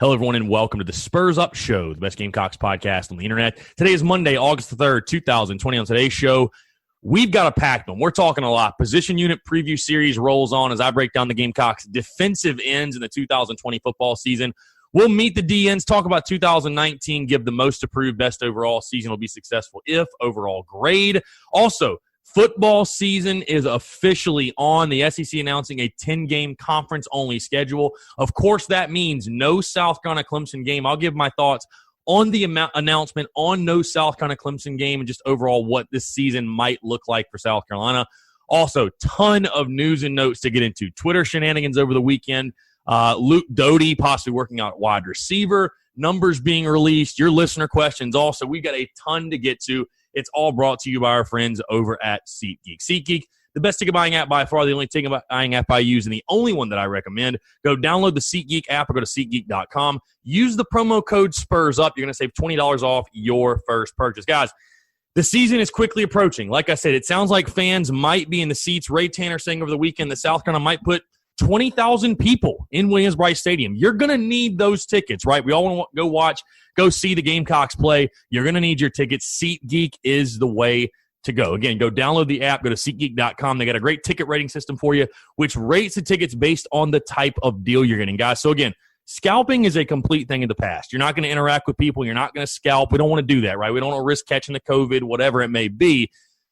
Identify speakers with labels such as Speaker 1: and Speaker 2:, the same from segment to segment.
Speaker 1: Hello, everyone, and welcome to the Spurs Up Show, the best Gamecocks podcast on the internet. Today is Monday, August the 3rd, 2020. On today's show, we've got a packed one. We're talking a lot. Position unit preview series rolls on as I break down the Gamecocks' defensive ends in the 2020 football season. We'll meet the DNs, talk about 2019, give the most approved, best overall season will be successful if overall grade. Also, football season is officially on. The SEC announcing a 10-game conference-only schedule. Of course, that means no South Carolina-Clemson game. I'll give my thoughts on the announcement on no South Carolina-Clemson game and just overall what this season might look like for South Carolina. Also, ton of news and notes to get into. Twitter shenanigans over the weekend. Luke Doty possibly working out at wide receiver. Numbers being released. Your listener questions also. We've got a ton to get to. It's all brought to you by our friends over at SeatGeek. SeatGeek, the best ticket buying app by far, the only ticket buying app I use, and the only one that I recommend. Go download the SeatGeek app or go to SeatGeek.com. Use the promo code SPURSUP. You're going to save $20 off your first purchase. Guys, the season is quickly approaching. Like I said, it sounds like fans might be in the seats. Ray Tanner saying over the weekend that South Carolina might put 20,000 people in Williams-Brice Stadium. You're going to need those tickets, right? We all want to go see the Gamecocks play. You're going to need your tickets. SeatGeek is the way to go. Again, go download the app. Go to SeatGeek.com. They got a great ticket rating system for you, which rates the tickets based on the type of deal you're getting, guys. So, again, scalping is a complete thing of the past. You're not going to interact with people. You're not going to scalp. We don't want to do that, right? We don't want to risk catching the COVID, whatever it may be.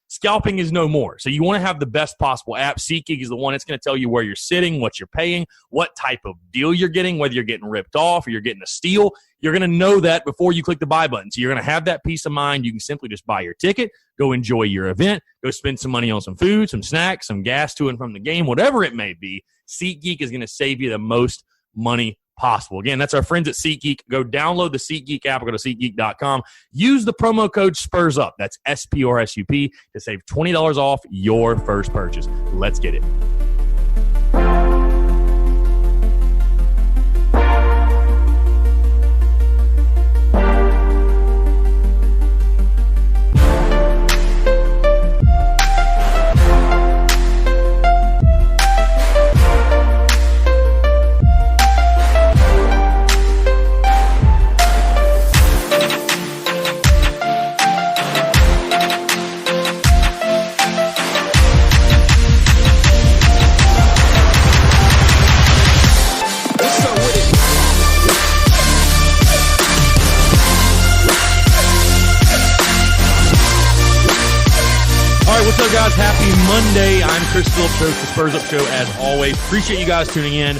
Speaker 1: Scalping is no more. So you want to have the best possible app. SeatGeek is the one that's going to tell you where you're sitting, what you're paying, what type of deal you're getting, whether you're getting ripped off or you're getting a steal. You're going to know that before you click the buy button. So you're going to have that peace of mind. You can simply just buy your ticket, go enjoy your event, go spend some money on some food, some snacks, some gas to and from the game, whatever it may be. SeatGeek is going to save you the most money possible. Again, that's our friends at SeatGeek. Go download the SeatGeek app or go to SeatGeek.com. Use the promo code SPURSUP. That's SPRSUP to save $20 off your first purchase. Let's get it. Guys, happy Monday. I'm Chris Phillips, host of the Spurs Up Show, as always. Appreciate you guys tuning in.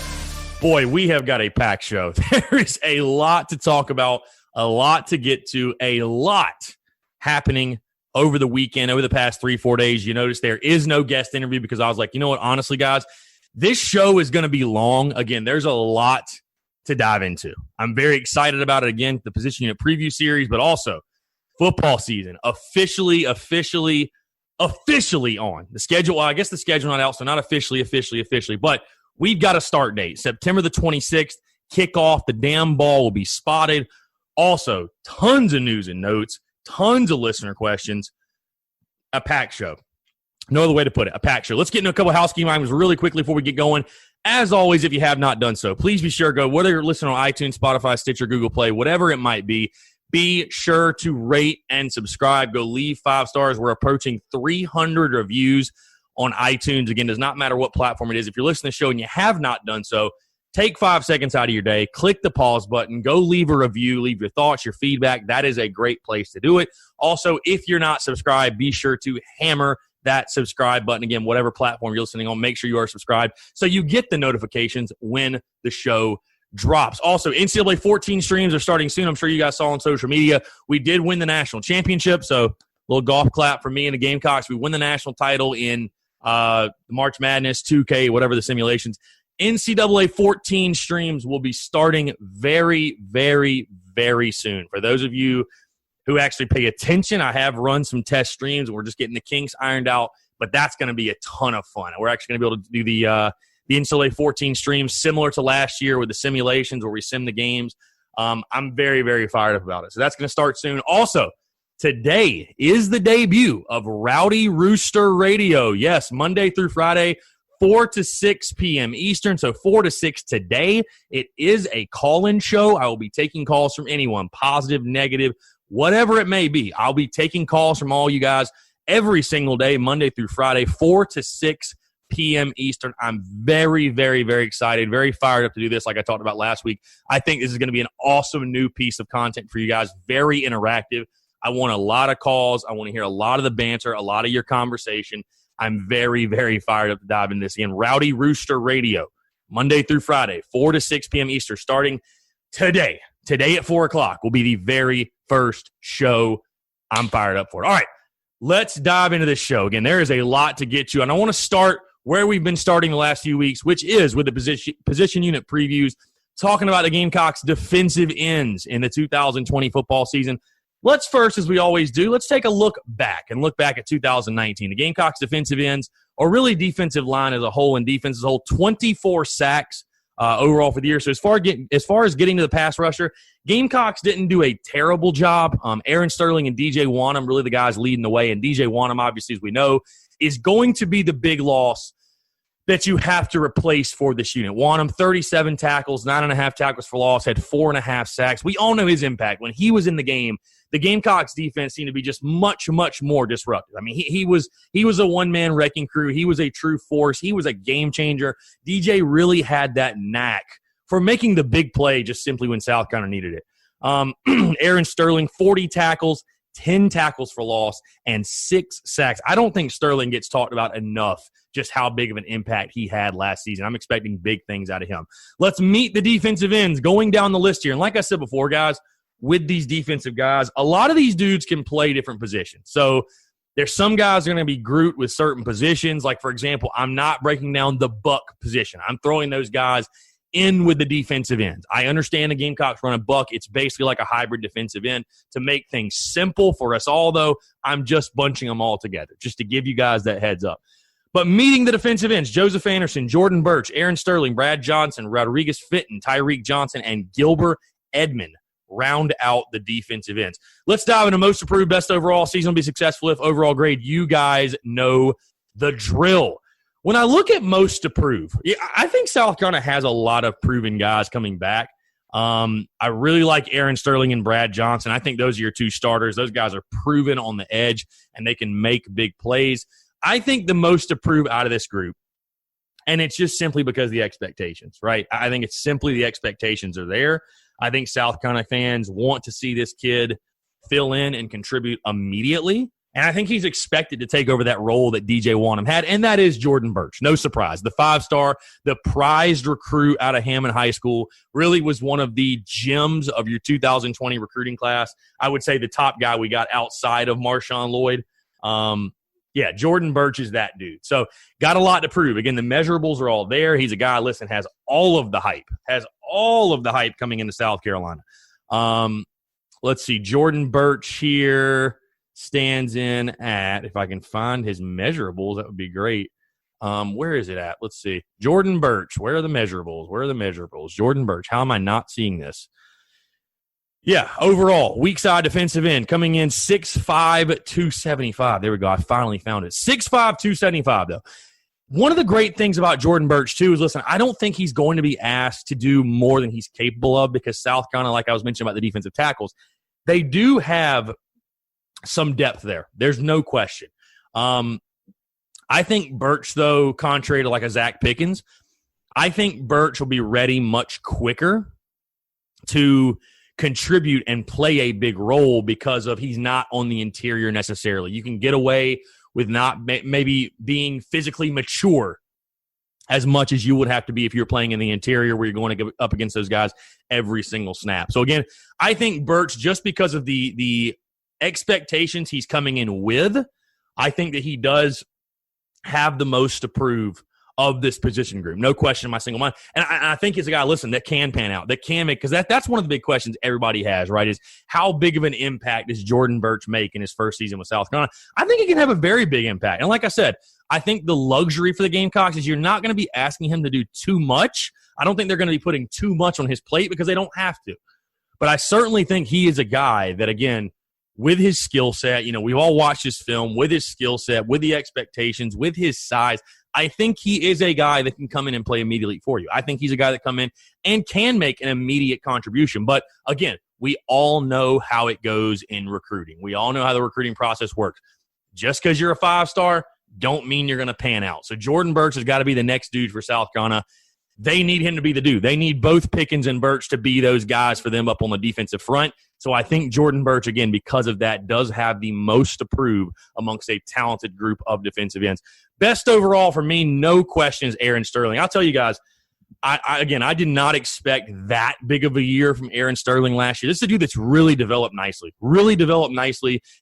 Speaker 1: Boy, we have got a packed show. There is a lot to talk about, a lot to get to, a lot happening over the weekend, over the past 3-4 days. You notice there is no guest interview because I was like, you know what, honestly, guys, this show is going to be long. Again, there's a lot to dive into. I'm very excited about it. Again, the position unit preview series, but also football season officially on. The schedule, well, I guess the schedule not out, so not officially, but we've got a start date. September the 26th, kickoff. The damn ball will be spotted. Also, tons of news and notes, tons of listener questions. A packed show. No other way to put it. A packed show. Let's get into a couple of housekeeping items really quickly before we get going. As always, if you have not done so, please be sure to go, whether you're listening on iTunes, Spotify, Stitcher, Google Play, whatever it might be sure to rate and subscribe. Go leave 5 stars. We're approaching 300 reviews on iTunes. Again, does not matter what platform it is. If you're listening to the show and you have not done so, take 5 seconds out of your day, click the pause button, go leave a review, leave your thoughts, your feedback. That is a great place to do it. Also, if you're not subscribed, be sure to hammer that subscribe button. Again, whatever platform you're listening on, make sure you are subscribed so you get the notifications when the show drops. Also, NCAA 14 streams are starting soon. I'm sure you guys saw on social media. We did win the national championship, so a little golf clap for me and the Gamecocks. We won the national title in March Madness, 2K, whatever the simulations. NCAA 14 streams will be starting very, very, very soon. For those of you who actually pay attention, I have run some test streams. We're just getting the kinks ironed out, but that's going to be a ton of fun. We're actually going to be able to do the NCAA 14 streams similar to last year with the simulations where we sim the games. I'm very, very fired up about it. So that's going to start soon. Also, today is the debut of Rowdy Rooster Radio. Yes, Monday through Friday, 4 to 6 p.m. Eastern, so 4 to 6 today. It is a call-in show. I will be taking calls from anyone, positive, negative, whatever it may be. I'll be taking calls from all you guys every single day, Monday through Friday, 4 to 6 p.m. Eastern. I'm very, very, very excited, very fired up to do this like I talked about last week. I think this is going to be an awesome new piece of content for you guys, very interactive. I want a lot of calls. I want to hear a lot of the banter, a lot of your conversation. I'm very, very fired up to dive into this again. Rowdy Rooster Radio, Monday through Friday, 4 to 6 p.m. Eastern, starting today. Today at 4 o'clock will be the very first show. I'm fired up for it. All right, let's dive into this show. Again, there is a lot to get to, and I want to start where we've been starting the last few weeks, which is with the position unit previews, talking about the Gamecocks' defensive ends in the 2020 football season. Let's first, as we always do, let's take a look back at 2019. The Gamecocks' defensive ends, or really defensive line as a whole, and defense as a whole, 24 sacks overall for the year. So as far as getting to the pass rusher, Gamecocks didn't do a terrible job. Aaron Sterling and DJ Wanham really the guys leading the way, and DJ Wanham, obviously, as we know, is going to be the big loss that you have to replace for this unit. Wanham, 37 tackles, 9.5 tackles for loss, had 4.5 sacks. We all know his impact. When he was in the game, the Gamecocks defense seemed to be just much, much more disruptive. I mean, he was a one-man wrecking crew. He was a true force. He was a game changer. DJ really had that knack for making the big play just simply when South Carolina needed it. Aaron Sterling, 40 tackles, 10 tackles for loss, and 6 sacks. I don't think Sterling gets talked about enough, just how big of an impact he had last season. I'm expecting big things out of him. Let's meet the defensive ends going down the list here. And like I said before, guys, with these defensive guys, a lot of these dudes can play different positions. So there's some guys that are going to be grouped with certain positions. Like, for example, I'm not breaking down the buck position. I'm throwing those guys in with the defensive ends. I understand the Gamecocks run a buck. It's basically like a hybrid defensive end. To make things simple for us all, though, I'm just bunching them all together just to give you guys that heads up. But meeting the defensive ends, Joseph Anderson, Jordan Birch, Aaron Sterling, Brad Johnson, Rodriguez Fitton, Tyreek Johnson, and Gilbert Edmond round out the defensive ends. Let's dive into most improved, best overall. Season will be successful if overall grade. You guys know the drill. When I look at most improved, I think South Carolina has a lot of proven guys coming back. I really like Aaron Sterling and Brad Johnson. I think those are your two starters. Those guys are proven on the edge, and they can make big plays. I think the most improved out of this group, and it's just simply because of the expectations, right? I think it's simply the expectations are there. I think South Carolina fans want to see this kid fill in and contribute immediately. And I think he's expected to take over that role that DJ Wanham had, and that is Jordan Birch. No surprise. The 5-star, the prized recruit out of Hammond High School, really was one of the gems of your 2020 recruiting class. I would say the top guy we got outside of Marshawn Lloyd. Jordan Birch is that dude. So got a lot to prove. Again, the measurables are all there. He's a guy, listen, has all of the hype coming into South Carolina. Let's see. Jordan Birch here stands in at, if I can find his measurables, that would be great. Where is it at? Let's see. Jordan Birch. Where are the measurables? Jordan Birch. How am I not seeing this? Yeah, overall, weak side defensive end coming in 6'5", 275. There we go. I finally found it. 6'5", 275, though. One of the great things about Jordan Birch, too, is, listen, I don't think he's going to be asked to do more than he's capable of because South Carolina, like I was mentioning about the defensive tackles, they do have some depth there. There's no question. I think Birch, though, contrary to like a Zach Pickens, I think Birch will be ready much quicker to contribute and play a big role because of he's not on the interior necessarily. You can get away with not maybe being physically mature as much as you would have to be if you're playing in the interior where you're going to go up against those guys every single snap. So, again, I think Birch, just because of the expectations he's coming in with, I think that he does have the most to prove of this position group. No question in my single mind. And I think he's a guy, listen, that can pan out, that can make, because that's one of the big questions everybody has, right, is how big of an impact does Jordan Birch make in his first season with South Carolina? I think he can have a very big impact. And like I said, I think the luxury for the Gamecocks is you're not going to be asking him to do too much. I don't think they're going to be putting too much on his plate because they don't have to. But I certainly think he is a guy that, again, with his skill set, we've all watched his film, with his skill set, with the expectations, with his size, I think he is a guy that can come in and play immediately for you. I think he's a guy that come in and can make an immediate contribution. But again, we all know how it goes in recruiting. We all know how the recruiting process works. Just because you're a 5-star, don't mean you're going to pan out. So Jordan Birch has got to be the next dude for South Carolina. They need him to be the dude. They need both Pickens and Birch to be those guys for them up on the defensive front. So I think Jordan Birch, again, because of that, does have the most to prove amongst a talented group of defensive ends. Best overall for me, no question, is Aaron Sterling. I'll tell you guys, I did not expect that big of a year from Aaron Sterling last year. This is a dude that's really developed nicely,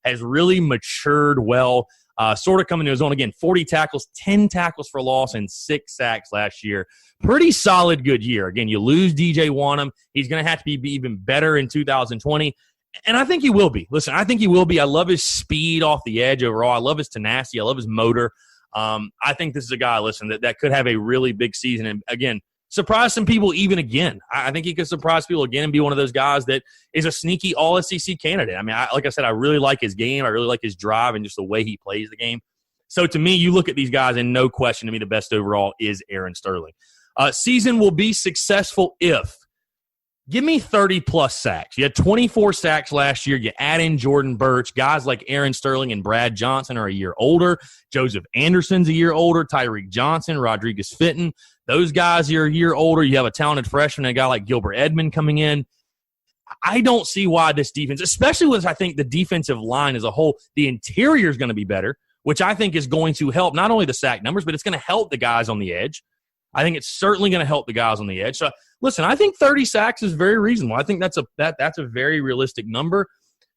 Speaker 1: has really matured well. Sort of coming to his own again, 40 tackles, 10 tackles for loss, and 6 sacks last year. Pretty solid good year. Again, you lose DJ Wanham. He's going to have to be even better in 2020, and I think he will be. Listen, I think he will be. I love his speed off the edge overall. I love his tenacity. I love his motor. I think this is a guy, listen, that could have a really big season, and again, surprise some people even again. I think he could surprise people again and be one of those guys that is a sneaky All-SEC candidate. I mean, like I said, I really like his game. I really like his drive and just the way he plays the game. So to me, you look at these guys, and no question to me the best overall is Aaron Sterling. Season will be successful if give me 30-plus sacks. You had 24 sacks last year. You add in Jordan Birch. Guys like Aaron Sterling and Brad Johnson are a year older. Joseph Anderson's a year older. Tyreek Johnson, Rodriguez Fitton. Those guys are a year older. You have a talented freshman, a guy like Gilbert Edmond coming in. I don't see why this defense, especially with, I think, the defensive line as a whole, the interior is going to be better, which I think is going to help not only the sack numbers, but it's going to help the guys on the edge. I think it's certainly going to help the guys on the edge. So, listen, I think 30 sacks is very reasonable. I think that's a very realistic number.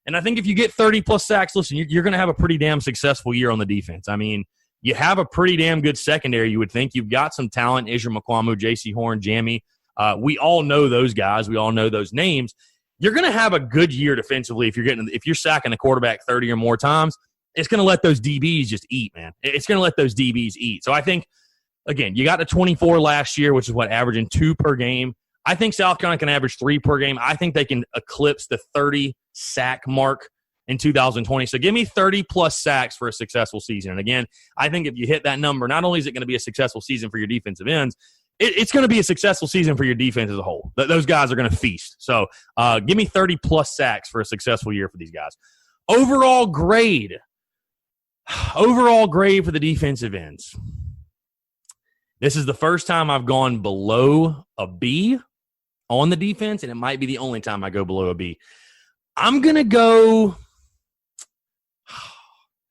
Speaker 1: And I think if you get 30-plus sacks, listen, you're going to have a pretty damn successful year on the defense. I mean, you have a pretty damn good secondary, you would think. You've got some talent, Israel McQuamu, J.C. Horn, Jamie. We all know those guys. We all know those names. You're going to have a good year defensively if you're sacking the quarterback 30 or more times. It's going to let those DBs just eat, man. It's going to let those DBs eat. So I think, again, you got to 24 last year, which is averaging 2 per game. I think South Carolina can average 3 per game. I think they can eclipse the 30-sack mark in 2020. So give me 30-plus sacks for a successful season. And again, I think if you hit that number, not only is it going to be a successful season for your defensive ends, it's going to be a successful season for your defense as a whole. Those guys are going to feast. So give me 30-plus sacks for a successful year for these guys. Overall grade for the defensive ends. This is the first time I've gone below a B on the defense, and it might be the only time I go below a B. I'm going to go –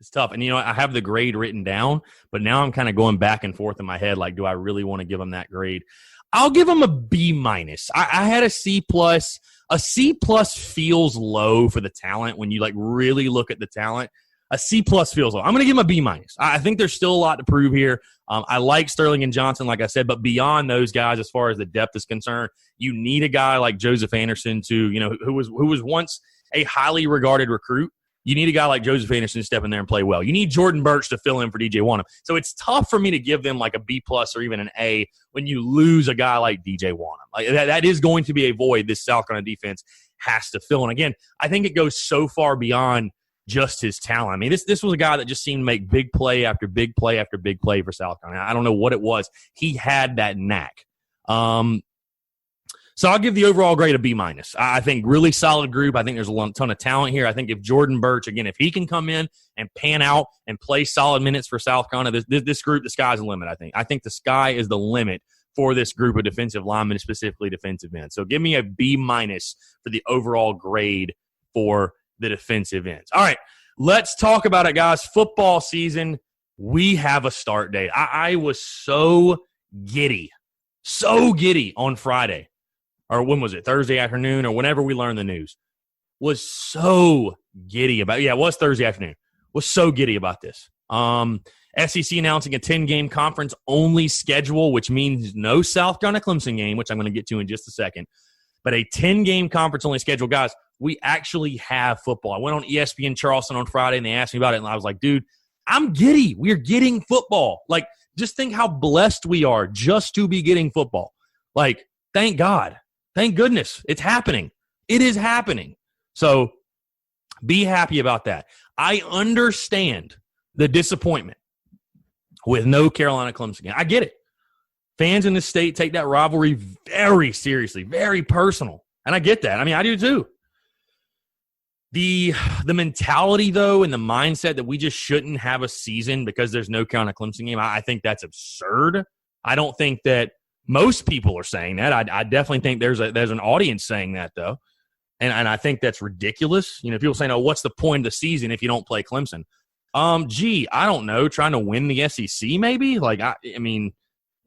Speaker 1: it's tough. And, I have the grade written down, but now I'm kind of going back and forth in my head, like, do I really want to give them that grade? I'll give them a B minus. I had a C plus. A C plus feels low for the talent when you, really look at the talent. A C plus feels low. I'm going to give him a B minus. I think there's still a lot to prove here. I like Sterling and Johnson, like I said, but beyond those guys, as far as the depth is concerned, you need a guy like Joseph Anderson who was once a highly regarded recruit. You need a guy like Joseph Anderson to step in there and play well. You need Jordan Birch to fill in for DJ Wanham. So it's tough for me to give them like a B plus or even an A when you lose a guy like DJ Wanham. Like that is going to be a void this South Carolina defense has to fill. And again, I think it goes so far beyond just his talent. I mean, this was a guy that just seemed to make big play after big play after big play for South Carolina. I don't know what it was. He had that knack. So I'll give the overall grade a B minus. I think really solid group. I think there's a ton of talent here. I think if Jordan Birch, again, if he can come in and pan out and play solid minutes for South Carolina, this group, the sky's the limit, I think. I think the sky is the limit for this group of defensive linemen, specifically defensive ends. So give me a B minus for the overall grade for the defensive ends. All right, let's talk about it, guys. Football season, we have a start date. I was so giddy on Friday. Or when was it? Thursday afternoon or whenever we learned the news. Was so giddy about it. Yeah, it was Thursday afternoon. Was so giddy about this. SEC announcing a 10-game conference-only schedule, which means no South Carolina-Clemson game, which I'm going to get to in just a second. But a 10-game conference-only schedule. Guys, we actually have football. I went on ESPN Charleston on Friday, and they asked me about it, and I was like, dude, I'm giddy. We're getting football. Like, just think how blessed we are just to be getting football. Like, thank God. Thank goodness. It's happening. It is happening. So be happy about that. I understand the disappointment with no Carolina-Clemson game. I get it. Fans in this state take that rivalry very seriously, very personal. And I get that. I mean, I do too. The mentality, though, and the mindset that we just shouldn't have a season because there's no Carolina-Clemson game, I think that's absurd. I don't think that most people are saying that. I definitely think there's an audience saying that, though. And I think that's ridiculous. You know, people saying, oh, what's the point of the season if you don't play Clemson? I don't know. Trying to win the SEC, maybe? Like, I mean,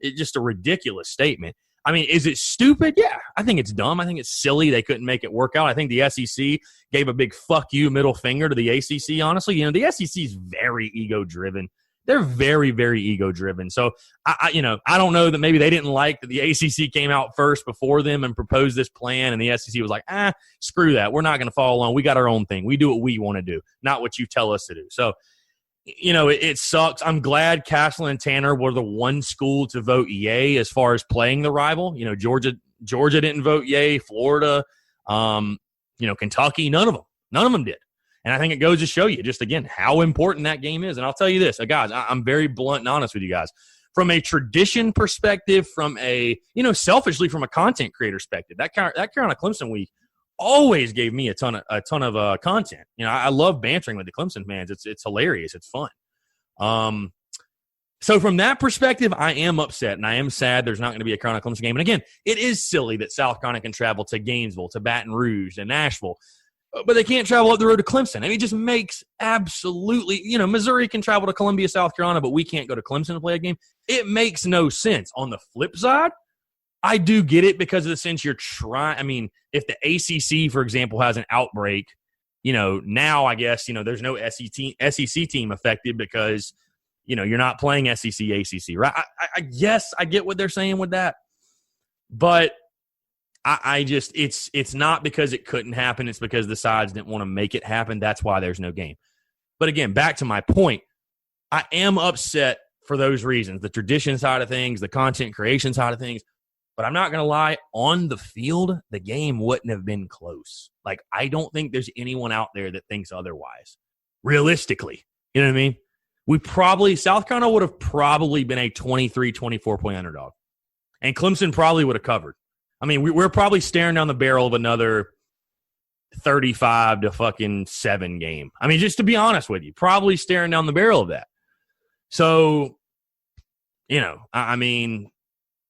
Speaker 1: it's just a ridiculous statement. I mean, is it stupid? Yeah, I think it's dumb. I think it's silly they couldn't make it work out. I think the SEC gave a big fuck you middle finger to the ACC, honestly. You know, the SEC is very ego-driven. They're very, very ego-driven. So, I don't know that maybe they didn't like that the ACC came out first before them and proposed this plan, and the SEC was like, screw that. We're not going to follow along. We got our own thing. We do what we want to do, not what you tell us to do. So, you know, it sucks. I'm glad Castle and Tanner were the one school to vote yay as far as playing the rival. You know, Georgia didn't vote yay. Florida, Kentucky, none of them did. And I think it goes to show you just, again, how important that game is. And I'll tell you this, guys, I'm very blunt and honest with you guys. From a tradition perspective, from a, selfishly from a content creator perspective, that Carolina-Clemson week always gave me a ton of content. You know, I love bantering with the Clemson fans. It's hilarious. It's fun. So from that perspective, I am upset and I am sad there's not going to be a Carolina-Clemson game. And again, it is silly that South Carolina can travel to Gainesville, to Baton Rouge, to Nashville, but they can't travel up the road to Clemson. I mean, it just makes absolutely, Missouri can travel to Columbia, South Carolina, but we can't go to Clemson to play a game. It makes no sense. On the flip side, I do get it because of the sense you're trying. I mean, if the ACC, for example, has an outbreak, now I guess, there's no SEC team affected because, you're not playing SEC, ACC, right? I guess I get what they're saying with that. But I just, it's not because it couldn't happen. It's because the sides didn't want to make it happen. That's why there's no game. But again, back to my point, I am upset for those reasons, the tradition side of things, the content creation side of things. But I'm not going to lie, on the field, the game wouldn't have been close. Like, I don't think there's anyone out there that thinks otherwise. Realistically. You know what I mean? South Carolina would have probably been a 23, 24-point underdog. And Clemson probably would have covered. I mean, we're probably staring down the barrel of another 35-7 game. I mean, just to be honest with you, probably staring down the barrel of that. So, I mean,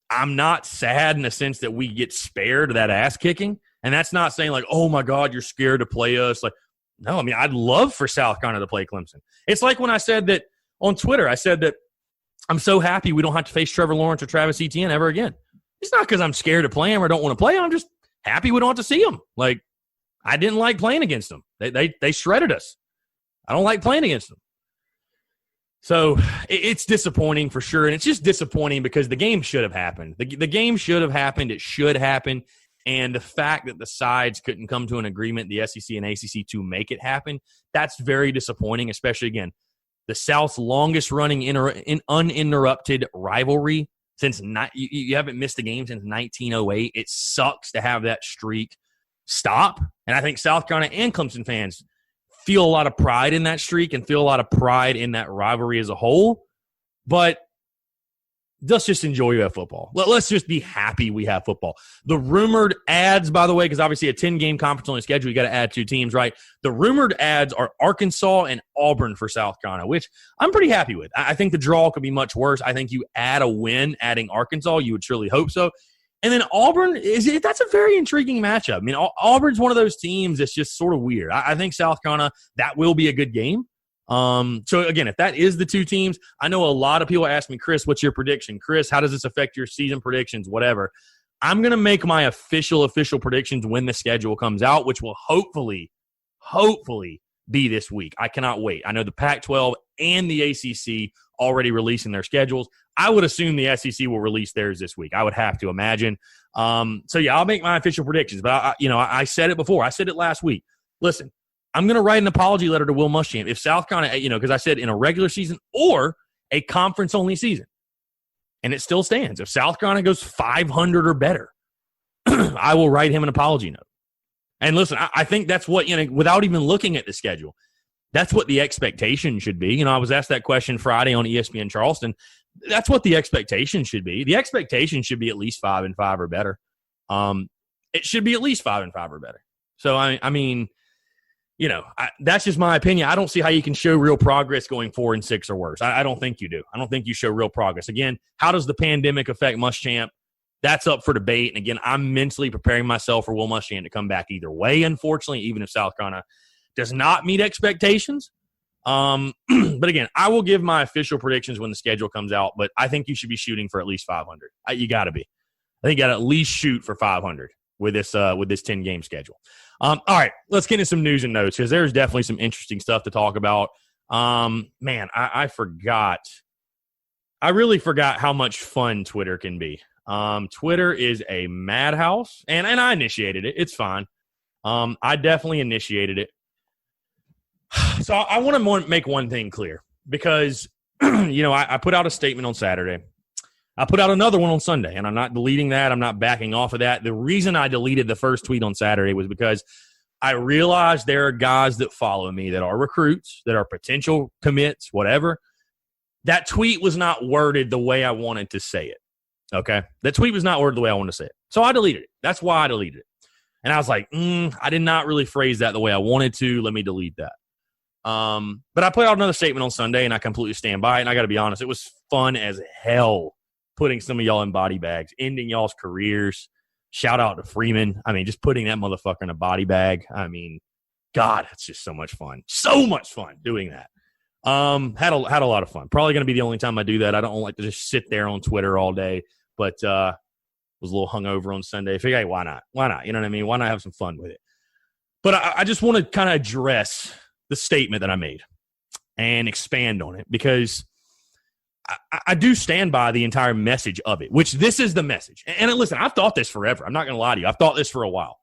Speaker 1: I'm not sad in the sense that we get spared that ass kicking. And that's not saying like, oh my God, you're scared to play us. Like, no, I mean, I'd love for South Carolina to play Clemson. It's like when I said that on Twitter, I said that I'm so happy we don't have to face Trevor Lawrence or Travis Etienne ever again. It's not because I'm scared to play him or don't want to play him. I'm just happy we don't have to see him. Like, I didn't like playing against them. They shredded us. I don't like playing against them. So it's disappointing for sure, and it's just disappointing because the game should have happened. The game should have happened. It should happen, and the fact that the sides couldn't come to an agreement, the SEC and ACC, to make it happen, that's very disappointing, especially, again, the South's longest-running uninterrupted rivalry since you haven't missed a game since 1908. It sucks to have that streak stop, and I think South Carolina and Clemson fans feel a lot of pride in that streak and feel a lot of pride in that rivalry as a whole. But let's just enjoy we have football. Let's just be happy we have football. The rumored ads, by the way, because obviously a 10-game conference-only schedule, you got to add 2 teams, right? The rumored ads are Arkansas and Auburn for South Carolina, which I'm pretty happy with. I think the draw could be much worse. I think you add a win adding Arkansas. You would surely hope so. And then Auburn, that's a very intriguing matchup. I mean, Auburn's one of those teams that's just sort of weird. I think South Carolina, that will be a good game. So, again, if that is the 2 teams, I know a lot of people ask me, Chris, what's your prediction? Chris, how does this affect your season predictions, whatever? I'm going to make my official predictions when the schedule comes out, which will hopefully be this week. I cannot wait. I know the Pac-12 and the ACC already releasing their schedules. I would assume the SEC will release theirs this week. I would have to imagine. So, yeah, I'll make my official predictions. But, I said it before. I said it last week. Listen, I'm going to write an apology letter to Will Muschamp if South Carolina, because I said in a regular season or a conference-only season. And it still stands. If South Carolina goes 500 or better, I will write him an apology note. And listen, I think that's what, without even looking at the schedule, That's what the expectation should be. I was asked that question Friday on ESPN Charleston. That's what the expectation should be. The expectation should be at least 5-5 or better. It should be at least 5-5 or better. So, I mean, that's just my opinion. I don't see how you can show real progress going 4-6 or worse. I don't think you do. I don't think you show real progress. Again, how does the pandemic affect Muschamp? That's up for debate. And again, I'm mentally preparing myself for Will Muschamp to come back either way, unfortunately, even if South Carolina does not meet expectations. But again, I will give my official predictions when the schedule comes out, but I think you should be shooting for at least 500. You got to be. I think you got to at least shoot for 500 with this 10-game schedule. All right, let's get into some news and notes because there's definitely some interesting stuff to talk about. Man, I forgot. I really forgot how much fun Twitter can be. Twitter is a madhouse, and I initiated it. It's fine. I definitely initiated it. So I want to make one thing clear because, I put out a statement on Saturday. I put out another one on Sunday, and I'm not deleting that. I'm not backing off of that. The reason I deleted the first tweet on Saturday was because I realized there are guys that follow me that are recruits, that are potential commits, whatever. That tweet was not worded the way I wanted to say it. Okay? That tweet was not worded the way I wanted to say it. So I deleted it. That's why I deleted it. And I was like, I did not really phrase that the way I wanted to. Let me delete that. But I put out another statement on Sunday, and I completely stand by it. And I got to be honest, it was fun as hell putting some of y'all in body bags, ending y'all's careers. Shout out to Freeman. I mean, just putting that motherfucker in a body bag. I mean, God, it's just so much fun. So much fun doing that. Had a lot of fun. Probably going to be the only time I do that. I don't like to just sit there on Twitter all day, but was a little hungover on Sunday. Figure, hey, why not? Why not? You know what I mean? Why not have some fun with it? But I just want to kind of address the statement that I made and expand on it because I do stand by the entire message of it, which this is the message. And listen, I've thought this forever. I'm not going to lie to you. I've thought this for a while.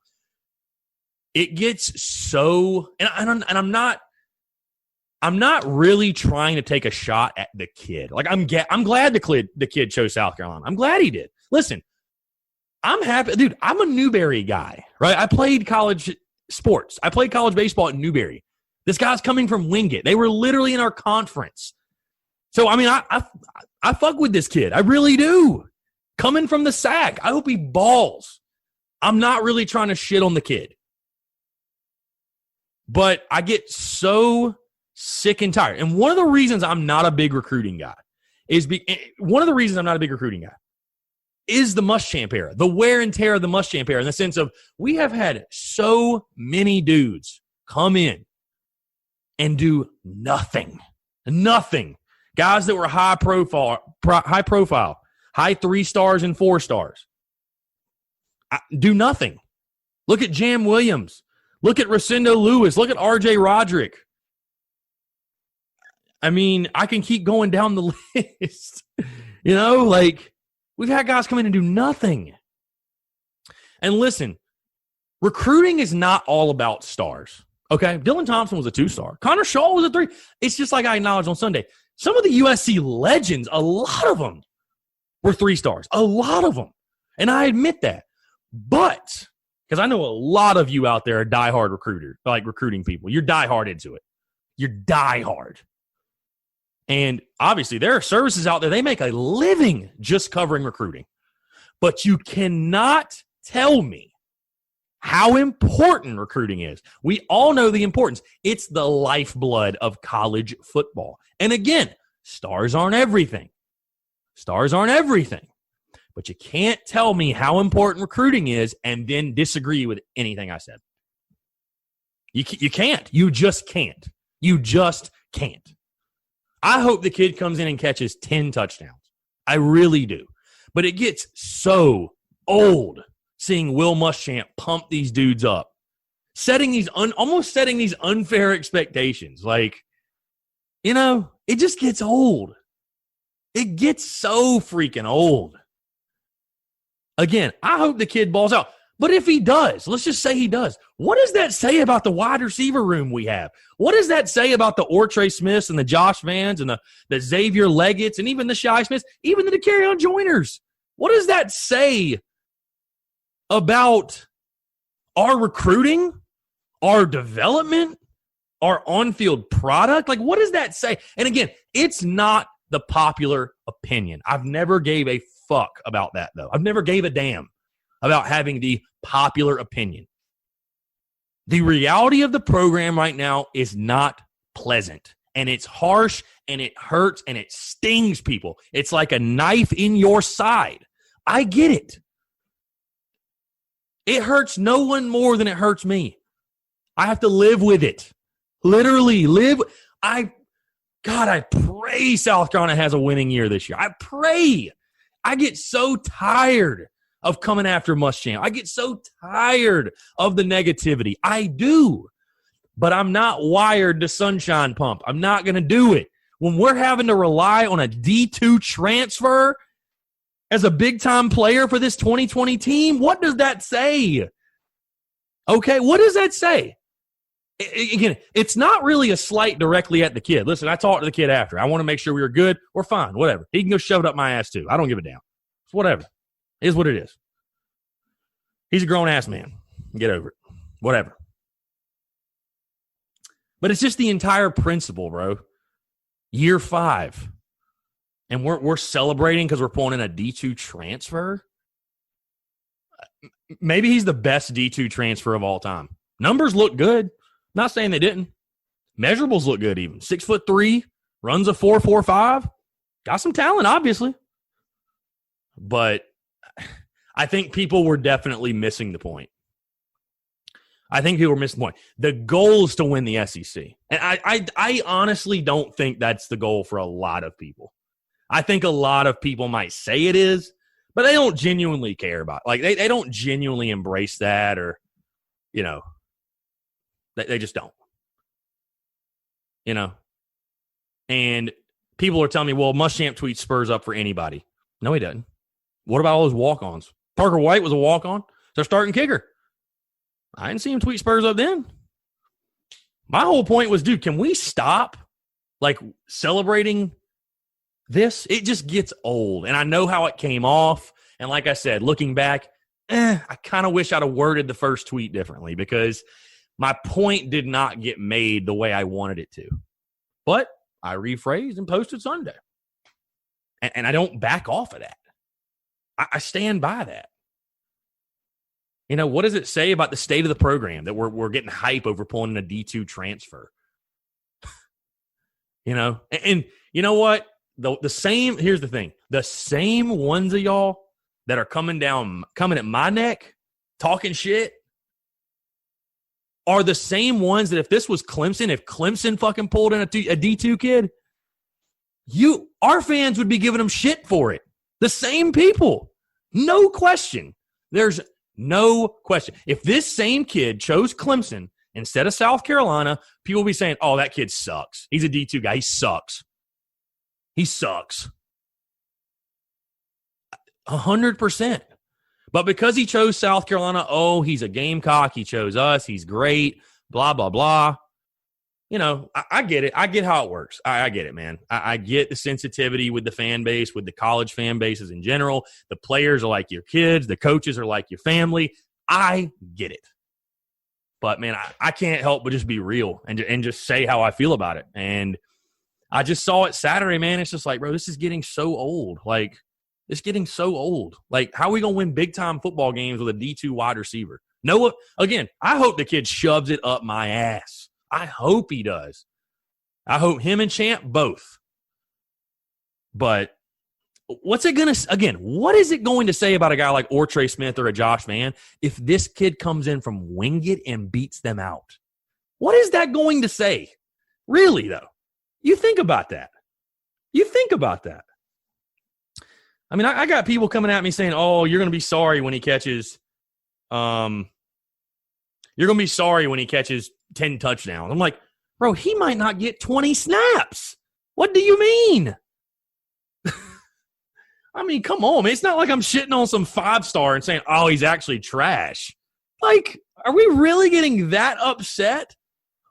Speaker 1: It gets so – and I'm not really trying to take a shot at the kid. Like, I'm glad the kid chose South Carolina. I'm glad he did. Listen, I'm happy. Dude, I'm a Newberry guy, right? I played college sports. I played college baseball at Newberry. This guy's coming from Wingate. They were literally in our conference. So, I mean, I fuck with this kid. I really do. Coming from the SAC, I hope he balls. I'm not really trying to shit on the kid. But I get so sick and tired. And one of the reasons I'm not a big recruiting guy is the Muschamp era, the wear and tear of the Muschamp era, in the sense of we have had so many dudes come in and do nothing. Guys that were high profile, high 3 stars and 4 stars, do nothing. Look at Jam Williams. Look at Rosendo Lewis. Look at R.J. Roderick. I mean, I can keep going down the list. We've had guys come in and do nothing. And listen, recruiting is not all about stars. Okay? Dylan Thompson was a 2-star. Connor Shaw was a 3. It's just like I acknowledged on Sunday. Some of the USC legends, a lot of them were 3 stars. A lot of them. And I admit that. But, because I know a lot of you out there are diehard recruiting people. You're diehard into it. You're diehard. And obviously there are services out there, they make a living just covering recruiting. But you cannot tell me how important recruiting is. We all know the importance. It's the lifeblood of college football. And again, stars aren't everything. But you can't tell me how important recruiting is and then disagree with anything I said. You can't. You just can't. I hope the kid comes in and catches 10 touchdowns. I really do. But it gets so old seeing Will Muschamp pump these dudes up, almost setting these unfair expectations. It just gets old. It gets so freaking old. Again, I hope the kid balls out. But if he does, let's just say he does, what does that say about the wide receiver room we have? What does that say about the Ortre Smiths and the Josh Vans and the Xavier Leggett's and even the Shy Smiths, even the DeCarrion Joiners? What does that say about our recruiting, our development, our on-field product? Like, what does that say? And again, it's not the popular opinion. I've never gave a fuck about that, though. I've never gave a damn about having the popular opinion. The reality of the program right now is not pleasant, and it's harsh, and it hurts, and it stings people. It's like a knife in your side. I get it. It hurts no one more than it hurts me. I have to live with it. Literally live. I pray South Carolina has a winning year this year. I pray. I get so tired of coming after Muschamp. I get so tired of the negativity. I do. But I'm not wired to sunshine pump. I'm not going to do it. When we're having to rely on a D2 transfer as a big-time player for this 2020 team, what does that say? Okay, what does that say? Again, it's not really a slight directly at the kid. Listen, I talked to the kid after. I want to make sure we were good. We're fine, whatever. He can go shove it up my ass too. I don't give a damn. It's whatever. It is what it is. He's a grown-ass man. Get over it. Whatever. But it's just the entire principle, bro. Year 5. And we're celebrating because we're pulling in a D2 transfer. Maybe he's the best D2 transfer of all time. Numbers look good. Not saying they didn't. Measurables look good even. 6'3", runs a 4.45. Got some talent, obviously. But I think people were definitely missing the point. I think people were missing the point. The goal is to win the SEC. And I honestly don't think that's the goal for a lot of people. I think a lot of people might say it is, but they don't genuinely care about it. Like, they don't genuinely embrace that, or, you know, they just don't. You know? And people are telling me, well, Muschamp tweets Spurs up for anybody. No, he doesn't. What about all those walk-ons? Parker White was a walk-on. They're starting kicker. I didn't see him tweet Spurs up then. My whole point was, dude, can we stop, like, celebrating this? It just gets old. And I know how it came off. And like I said, looking back, I kind of wish I'd have worded the first tweet differently, because my point did not get made the way I wanted it to. But I rephrased and posted Sunday. And I don't back off of that. I stand by that. You know, what does it say about the state of the program that we're getting hype over pulling in a D2 transfer? You know, and you know what? The same, here's the thing. The same ones of y'all that are coming at my neck, talking shit, are the same ones that if this was Clemson, if Clemson fucking pulled in a D2 kid, our fans would be giving them shit for it. The same people. No question. There's no question. If this same kid chose Clemson instead of South Carolina, people will be saying, oh, that kid sucks. He's a D2 guy. He sucks. He sucks. 100%. But because he chose South Carolina, oh, he's a Gamecock. He chose us. He's great. Blah, blah, blah. You know, I get it. I get how it works. I get it, man. I get the sensitivity with the fan base, with the college fan bases in general. The players are like your kids. The coaches are like your family. I get it. But, man, I can't help but just be real and just say how I feel about it. And I just saw it Saturday, man. It's just like, bro, this is getting so old. Like, it's getting so old. Like, how are we going to win big-time football games with a D2 wide receiver? No, again, I hope the kid shoves it up my ass. I hope he does. I hope him and Champ both. But what is it going to say about a guy like Ortre Smith or a Josh Mann if this kid comes in from Wingate and beats them out? What is that going to say? Really, though? You think about that. I mean, I got people coming at me saying, oh, you're going to be sorry when he catches you're going to be sorry when he catches 10 touchdowns. I'm like, bro, he might not get 20 snaps. What do you mean? I mean, come on, man. It's not like I'm shitting on some 5-star and saying, oh, he's actually trash. Like, are we really getting that upset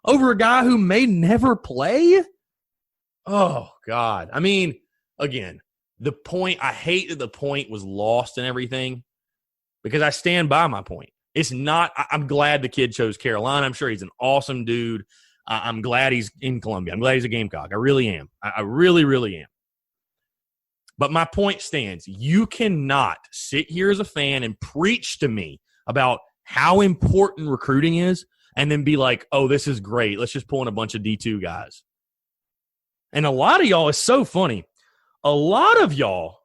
Speaker 1: over a guy who may never play? Oh, God. I mean, again, I hate that the point was lost and everything, because I stand by my point. It's not – I'm glad the kid chose Carolina. I'm sure he's an awesome dude. I'm glad he's in Columbia. I'm glad he's a Gamecock. I really am. I really, really am. But my point stands. You cannot sit here as a fan and preach to me about how important recruiting is and then be like, oh, this is great. Let's just pull in a bunch of D2 guys. And a lot of y'all, it's so funny. A lot of y'all,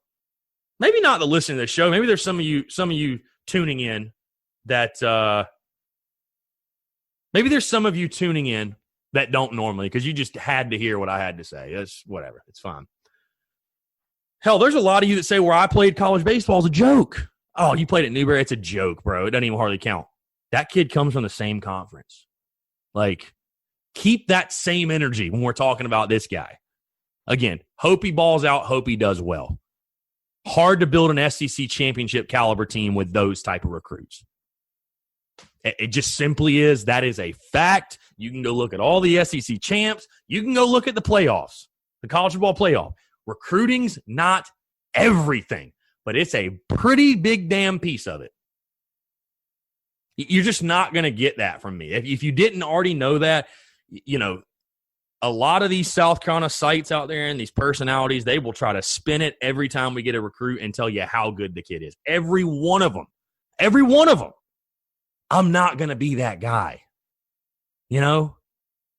Speaker 1: maybe not the listening to the show, maybe there's some of you tuning in that maybe there's some of you tuning in that don't normally because you just had to hear what I had to say. It's whatever. It's fine. Hell, there's a lot of you that say where I played college baseball is a joke. Oh, you played at Newberry? It's a joke, bro. It doesn't even hardly count. That kid comes from the same conference. Like, keep that same energy when we're talking about this guy. Again, hope he balls out, hope he does well. Hard to build an SEC championship caliber team with those type of recruits. It just simply is. That is a fact. You can go look at all the SEC champs. You can go look at the playoffs, the college football playoff. Recruiting's not everything, but it's a pretty big damn piece of it. You're just not going to get that from me. If you didn't already know that, you know, a lot of these South Carolina sites out there and these personalities, they will try to spin it every time we get a recruit and tell you how good the kid is. Every one of them. Every one of them. I'm not going to be that guy. You know?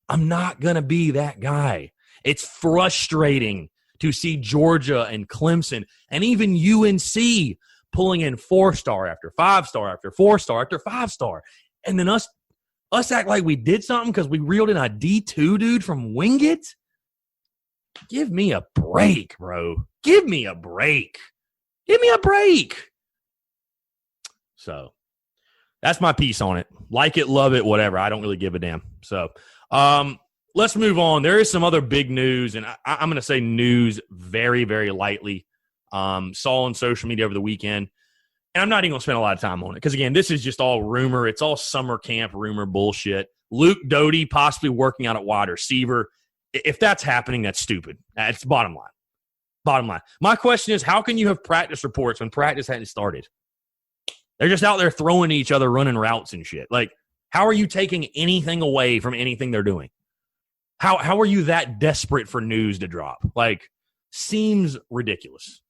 Speaker 1: I'm not going to be that guy. It's frustrating to see Georgia and Clemson and even UNC pulling in 4-star after 5-star after 4-star after 5-star. And then us act like we did something because we reeled in a D2 dude from Wingate? Give me a break, bro. Give me a break. Give me a break. So that's my piece on it. Like it, love it, whatever. I don't really give a damn. So let's move on. There is some other big news, and I'm going to say news very, very lightly. Saw on social media over the weekend, and I'm not even going to spend a lot of time on it because, again, this is just all rumor. It's all summer camp rumor bullshit. Luke Doty possibly working out at wide receiver. If that's happening, that's stupid. That's bottom line. Bottom line. My question is, how can you have practice reports when practice hadn't started? They're just out there throwing each other, running routes and shit. Like, how are you taking anything away from anything they're doing? How are you that desperate for news to drop? Like, seems ridiculous.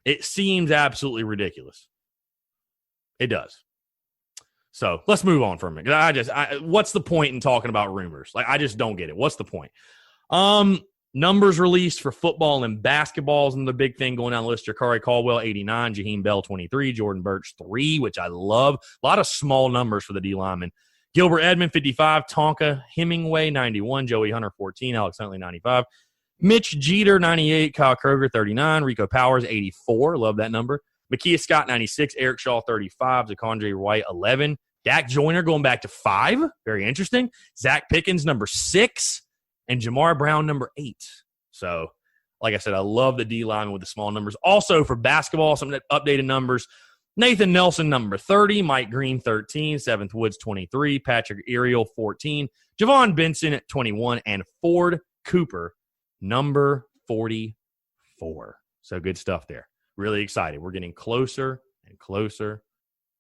Speaker 1: It seems absolutely ridiculous. It does. So let's move on from it. What's the point in talking about rumors? Like, I just don't get it. What's the point? Numbers released for football and basketball is another big thing going down the list. Jakari Caldwell, 89. Jaheim Bell, 23. Jordan Birch, 3, which I love. A lot of small numbers for the D linemen. Gilbert Edmond, 55. Tonka Hemingway, 91. Joey Hunter, 14. Alex Huntley, 95. Mitch Jeter, 98. Kyle Kroger, 39. Rico Powers, 84. Love that number. Makia Scott, 96. Eric Shaw, 35. Zakondre White, 11. Dak Joyner going back to 5. Very interesting. Zach Pickens, number 6. And Jamar Brown, number 8. So, like I said, I love the D-line with the small numbers. Also, for basketball, some updated numbers. Nathan Nelson, number 30. Mike Green, 13. Seventh Woods, 23. Patrick Ariel, 14. Javon Benson at 21. And Ford Cooper, number 44. So, good stuff there. Really excited. We're getting closer and closer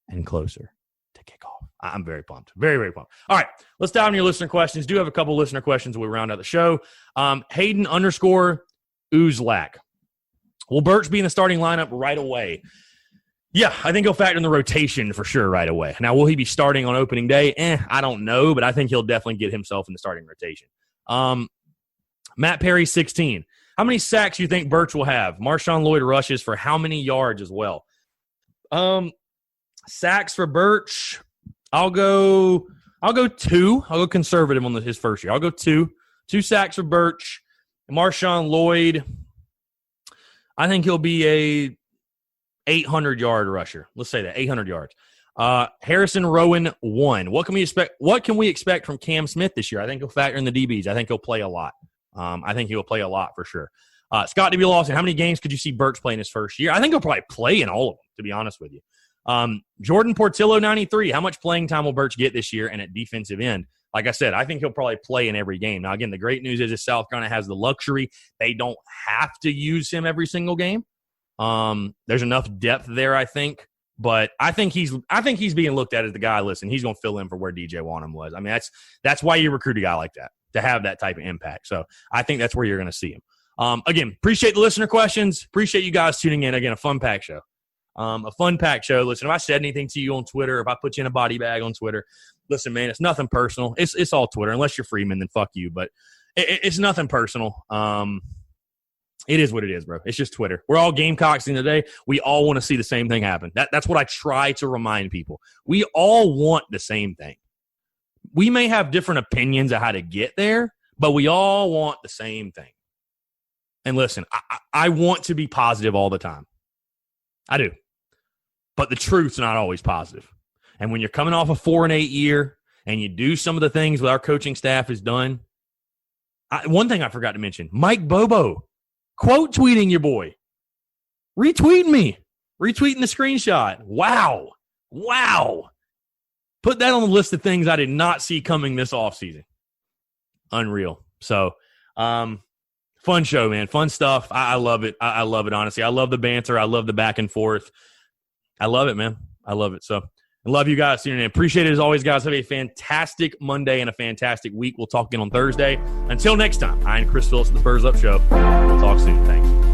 Speaker 1: and closer to kickoff. I'm very pumped. Very, very pumped. All right, let's dive into your listener questions. Do have a couple listener questions when we round out the show. Hayden _Uzlak. Will Birch be in the starting lineup right away? Yeah, I think he'll factor in the rotation for sure right away. Now, will he be starting on opening day? I don't know, but I think he'll definitely get himself in the starting rotation. Matt Perry, 16. How many sacks do you think Birch will have? Marshawn Lloyd rushes for how many yards as well? Sacks for Birch, I'll go 2. I'll go conservative on his first year. I'll go 2. 2 sacks for Birch. Marshawn Lloyd, I think he'll be a 800-yard rusher. Let's say that, 800 yards. Harrison Rowan, 1. What can we expect from Cam Smith this year? I think he'll factor in the DBs. I think he'll play a lot. I think he'll play a lot for sure. Scott W. Lawson, how many games could you see Birch play in his first year? I think he'll probably play in all of them, to be honest with you. Jordan Portillo, 93. How much playing time will Birch get this year and at defensive end? Like I said, I think he'll probably play in every game. Now, again, the great news is that South Carolina has the luxury. They don't have to use him every single game. There's enough depth there, I think. But I think he's being looked at as the guy, listen, he's going to fill in for where DJ Wanham was. I mean, that's why you recruit a guy like that. to have that type of impact. So I think that's where you're going to see him. Again, appreciate the listener questions. Appreciate you guys tuning in. Again, a fun pack show. Listen, if I said anything to you on Twitter, if I put you in a body bag on Twitter, listen, man, it's nothing personal. It's all Twitter. Unless you're Freeman, then fuck you. But it's nothing personal. It is what it is, bro. It's just Twitter. We're all Gamecocks in today. We all want to see the same thing happen. That's what I try to remind people. We all want the same thing. We may have different opinions of how to get there, but we all want the same thing. And listen, I want to be positive all the time. I do. But the truth's not always positive. And when you're coming off a 4-8 year and you do some of the things that our coaching staff has done, one thing I forgot to mention, Mike Bobo, quote tweeting your boy. Retweeting me. Retweeting the screenshot. Wow. Put that on the list of things I did not see coming this offseason. Unreal. So, fun show, man. Fun stuff. I love it. I love it, honestly. I love the banter. I love the back and forth. I love it, man. I love it. So, I love you guys tuning in. Appreciate it as always, guys. Have a fantastic Monday and a fantastic week. We'll talk again on Thursday. Until next time, I am Chris Phillips of the Spurs Up Show. We'll talk soon. Thanks.